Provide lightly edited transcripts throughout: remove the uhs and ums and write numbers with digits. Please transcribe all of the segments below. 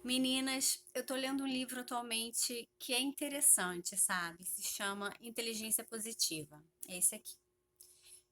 Meninas, eu tô lendo um livro atualmente que é interessante, sabe? Se chama Inteligência Positiva. É esse aqui.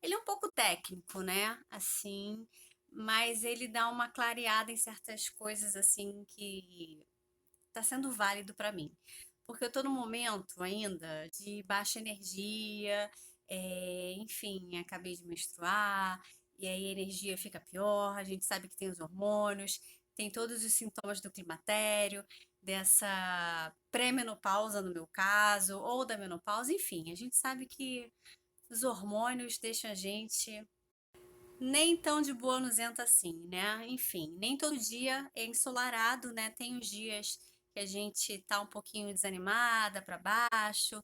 Ele é um pouco técnico, né? Assim, mas ele dá uma clareada em certas coisas assim que tá sendo válido pra mim. Porque eu tô num momento ainda de baixa energia, enfim, acabei de menstruar, e aí a energia fica pior, a gente sabe que tem os hormônios, tem todos os sintomas do climatério, dessa pré-menopausa no meu caso, ou da menopausa, enfim, a gente sabe que os hormônios deixam a gente nem tão de boa nuzenta assim, né? Enfim, nem todo dia é ensolarado, né? Tem os dias que a gente tá um pouquinho desanimada, para baixo.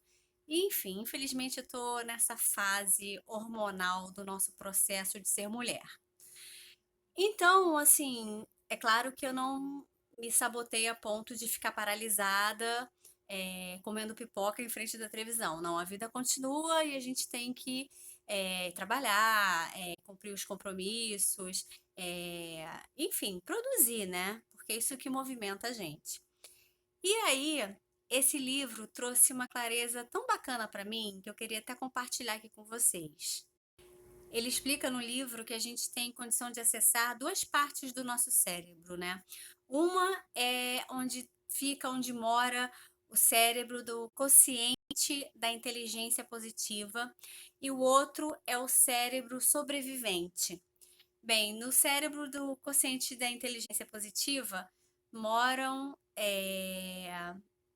E, enfim, infelizmente eu tô nessa fase hormonal do nosso processo de ser mulher. Então, assim, é claro que eu não me sabotei a ponto de ficar paralisada, comendo pipoca em frente da televisão. Não, a vida continua e a gente tem que trabalhar, cumprir os compromissos, enfim, produzir, né? Porque é isso que movimenta a gente. E aí, esse livro trouxe uma clareza tão bacana para mim que eu queria até compartilhar aqui com vocês. Ele explica no livro que a gente tem condição de acessar duas partes do nosso cérebro, né? Uma é onde mora o cérebro do quociente da inteligência positiva e o outro é o cérebro sobrevivente. Bem, no cérebro do quociente da inteligência positiva moram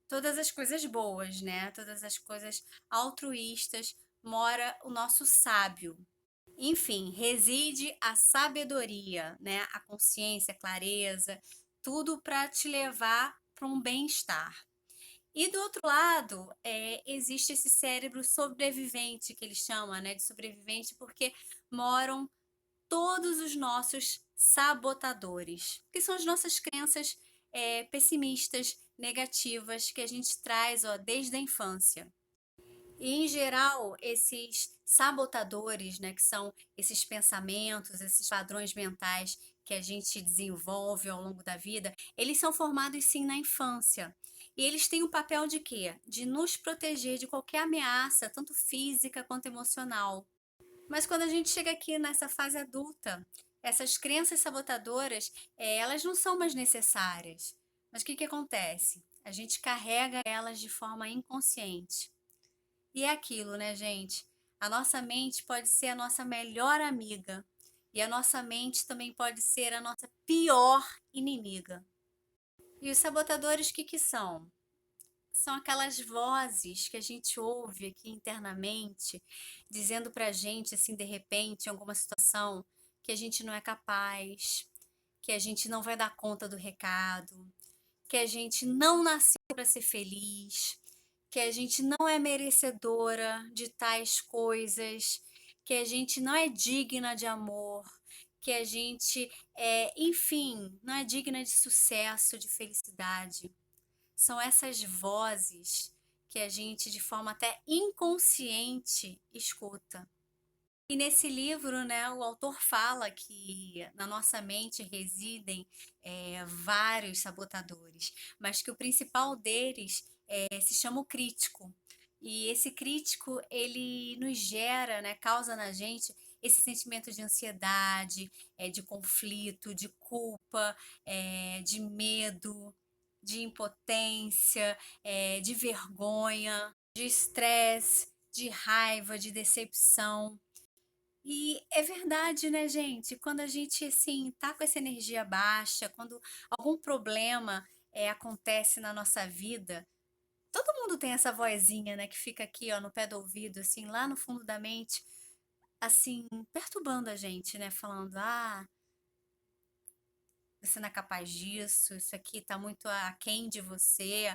todas as coisas boas, né? Todas as coisas altruístas, mora o nosso sábio. Enfim, reside a sabedoria, né? A consciência, a clareza, tudo para te levar para um bem-estar. E do outro lado, existe esse cérebro sobrevivente que eles chamam, né, de sobrevivente, porque moram todos os nossos sabotadores, que são as nossas crenças pessimistas, negativas, que a gente traz ó, desde a infância. E, em geral, esses sabotadores, né, que são esses pensamentos, esses padrões mentais que a gente desenvolve ao longo da vida, eles são formados sim na infância. E eles têm o papel de quê? De nos proteger de qualquer ameaça, tanto física quanto emocional. Mas quando a gente chega aqui nessa fase adulta, essas crenças sabotadoras, elas não são mais necessárias. Mas o que que acontece? A gente carrega elas de forma inconsciente. E é aquilo, né, gente? A nossa mente pode ser a nossa melhor amiga. E a nossa mente também pode ser a nossa pior inimiga. E os sabotadores, o que que são? São aquelas vozes que a gente ouve aqui internamente, dizendo pra gente, assim, de repente, em alguma situação, que a gente não é capaz, que a gente não vai dar conta do recado, que a gente não nasceu para ser feliz, que a gente não é merecedora de tais coisas, que a gente não é digna de amor, que a gente enfim, não é digna de sucesso, de felicidade. São essas vozes que a gente, de forma até inconsciente, escuta. E nesse livro, né, o autor fala que na nossa mente residem vários sabotadores, mas que o principal deles se chama o crítico. E esse crítico, ele nos gera, né, causa na gente esse sentimento de ansiedade, de conflito, de culpa, de medo, de impotência, de vergonha, de estresse, de raiva, de decepção. E é verdade, né, gente? Quando a gente, assim, tá com essa energia baixa, quando algum problema acontece na nossa vida, todo mundo tem essa vozinha, né, que fica aqui, ó, no pé do ouvido, assim, lá no fundo da mente, assim, perturbando a gente, né? Falando, ah, você não é capaz disso, isso aqui tá muito aquém de você,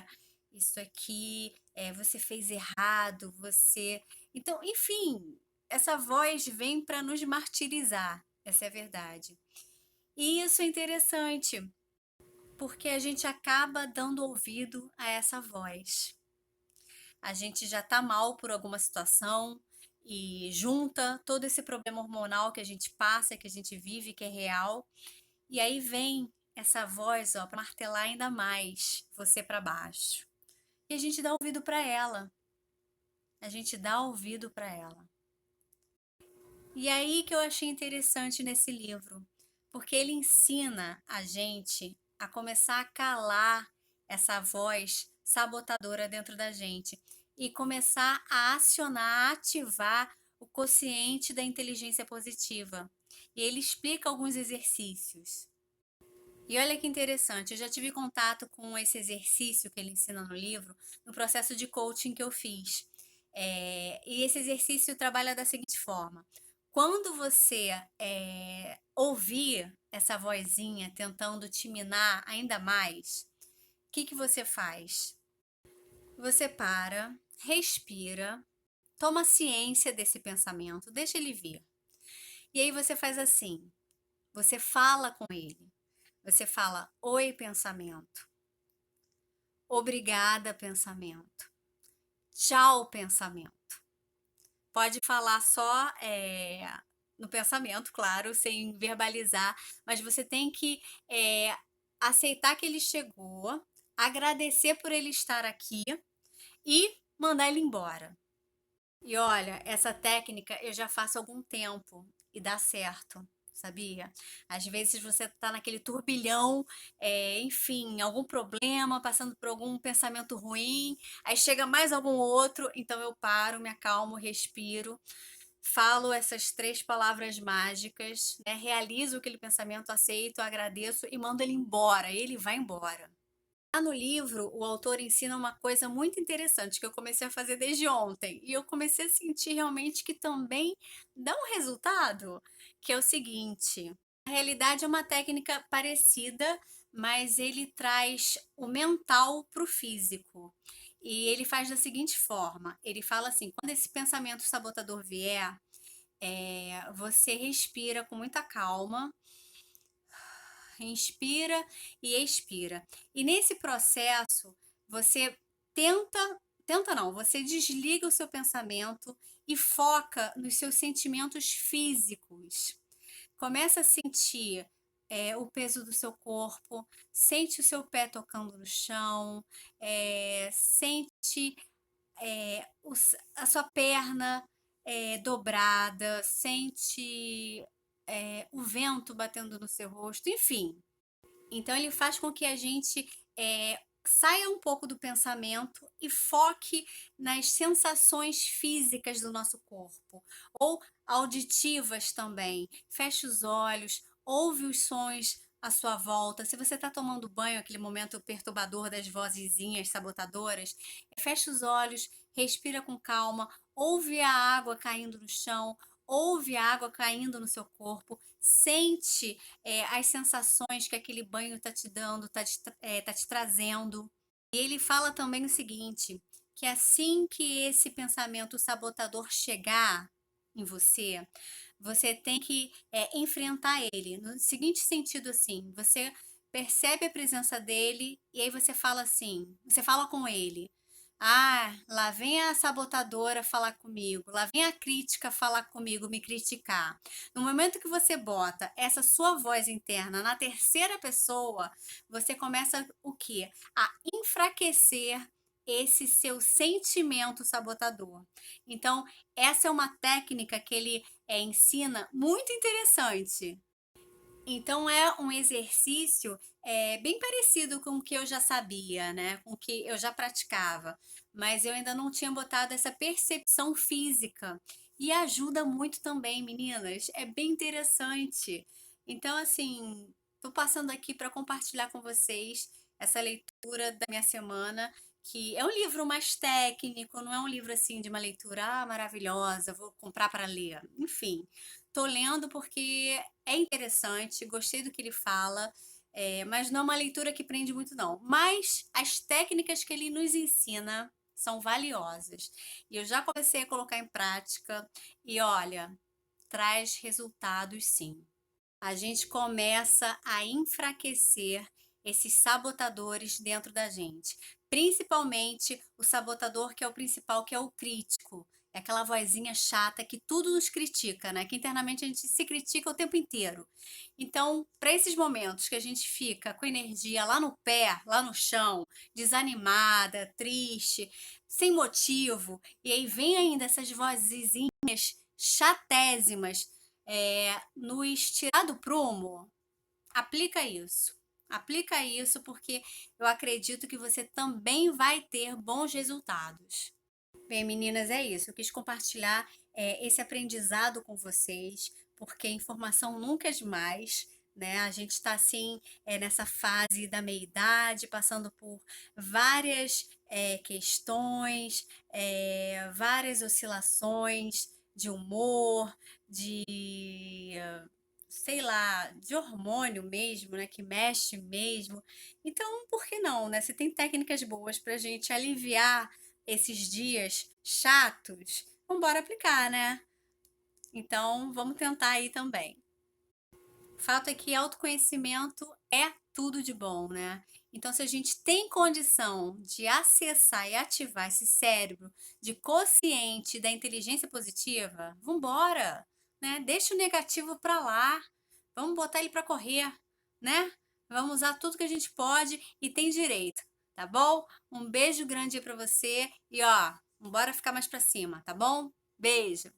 isso aqui você fez errado, você. Então, enfim, essa voz vem para nos martirizar, essa é a verdade. E isso é interessante, porque a gente acaba dando ouvido a essa voz. A gente já tá mal por alguma situação e junta todo esse problema hormonal que a gente passa, que a gente vive, que é real, e aí vem essa voz, ó, para martelar ainda mais você para baixo. E a gente dá ouvido para ela. A gente dá ouvido para ela. E aí que eu achei interessante nesse livro, porque ele ensina a gente a começar a calar essa voz sabotadora dentro da gente e começar a acionar, a ativar o quociente da inteligência positiva. E ele explica alguns exercícios. E olha que interessante, eu já tive contato com esse exercício que ele ensina no livro, no processo de coaching que eu fiz. E esse exercício trabalha da seguinte forma: quando você ouvir essa vozinha tentando te minar ainda mais, o que que você faz? Você para, respira, toma ciência desse pensamento, deixa ele vir. E aí você faz assim: você fala com ele. Você fala: oi, pensamento. Obrigada, pensamento. Tchau, pensamento. Pode falar só no pensamento, claro, sem verbalizar, mas você tem que aceitar que ele chegou, agradecer por ele estar aqui e mandar ele embora. E olha, essa técnica eu já faço há algum tempo e dá certo, sabia? Às vezes você tá naquele turbilhão, enfim, algum problema, passando por algum pensamento ruim, aí chega mais algum outro, então eu paro, me acalmo, respiro, falo essas 3 palavras mágicas, né? Realizo aquele pensamento, aceito, agradeço e mando ele embora, ele vai embora. Lá no livro, o autor ensina uma coisa muito interessante que eu comecei a fazer desde ontem, e eu comecei a sentir realmente que também dá um resultado, que é o seguinte: a realidade é uma técnica parecida, mas ele traz o mental para o físico. E ele faz da seguinte forma: ele fala assim, quando esse pensamento sabotador vier, você respira com muita calma, inspira e expira. E nesse processo, você tenta não, você desliga o seu pensamento e foca nos seus sentimentos físicos. Começa a sentir o peso do seu corpo, sente o seu pé tocando no chão, sente a sua perna dobrada, sente o vento batendo no seu rosto, enfim. Então ele faz com que a gente saia um pouco do pensamento e foque nas sensações físicas do nosso corpo, ou auditivas também. Feche os olhos, ouve os sons à sua volta. Se você está tomando banho, aquele momento perturbador das vozezinhas sabotadoras, feche os olhos, respira com calma, ouve a água caindo no chão, ouve a água caindo no seu corpo, sente as sensações que aquele banho tá te dando, tá te trazendo. E ele fala também o seguinte, que assim que esse pensamento sabotador chegar em você, você tem que enfrentar ele. No seguinte sentido assim, você percebe a presença dele e aí você fala assim, você fala com ele: ah, lá vem a sabotadora falar comigo, lá vem a crítica falar comigo, me criticar. No momento que você bota essa sua voz interna na terceira pessoa, você começa o quê? A enfraquecer esse seu sentimento sabotador. Então, essa é uma técnica que ele ensina muito interessante. Então é um exercício bem parecido com o que eu já sabia, né? Com o que eu já praticava, mas eu ainda não tinha botado essa percepção física. E ajuda muito também, meninas. É bem interessante. Então, assim, tô passando aqui para compartilhar com vocês essa leitura da minha semana, que é um livro mais técnico, não é um livro assim de uma leitura maravilhosa, vou comprar para ler. Enfim, tô lendo porque é interessante, gostei do que ele fala, mas não é uma leitura que prende muito, não. Mas as técnicas que ele nos ensina são valiosas. E eu já comecei a colocar em prática e olha, traz resultados sim. A gente começa a enfraquecer esses sabotadores dentro da gente. Principalmente o sabotador que é o principal, que é o crítico. É aquela vozinha chata que tudo nos critica, né, que internamente a gente se critica o tempo inteiro. Então, para esses momentos que a gente fica com energia lá no pé, lá no chão, desanimada, triste, sem motivo, e aí vem ainda essas vozezinhas chatésimas, nos tirar do prumo, aplica isso. Aplica isso, porque eu acredito que você também vai ter bons resultados. Bem, meninas, é isso. Eu quis compartilhar esse aprendizado com vocês, porque informação nunca é demais, né? A gente está assim nessa fase da meia-idade, passando por várias questões, várias oscilações de humor, de sei lá, de hormônio mesmo, né? Que mexe mesmo. Então, por que não, né? Se tem técnicas boas para a gente aliviar esses dias chatos, vamos embora aplicar, né? Então, vamos tentar aí também. O fato é que autoconhecimento é tudo de bom, né? Então, se a gente tem condição de acessar e ativar esse cérebro de consciente da inteligência positiva, vamos embora, né? Deixa o negativo para lá. Vamos botar ele para correr, né? Vamos usar tudo que a gente pode e tem direito, tá bom? Um beijo grande aí para você e ó, bora ficar mais para cima, tá bom? Beijo.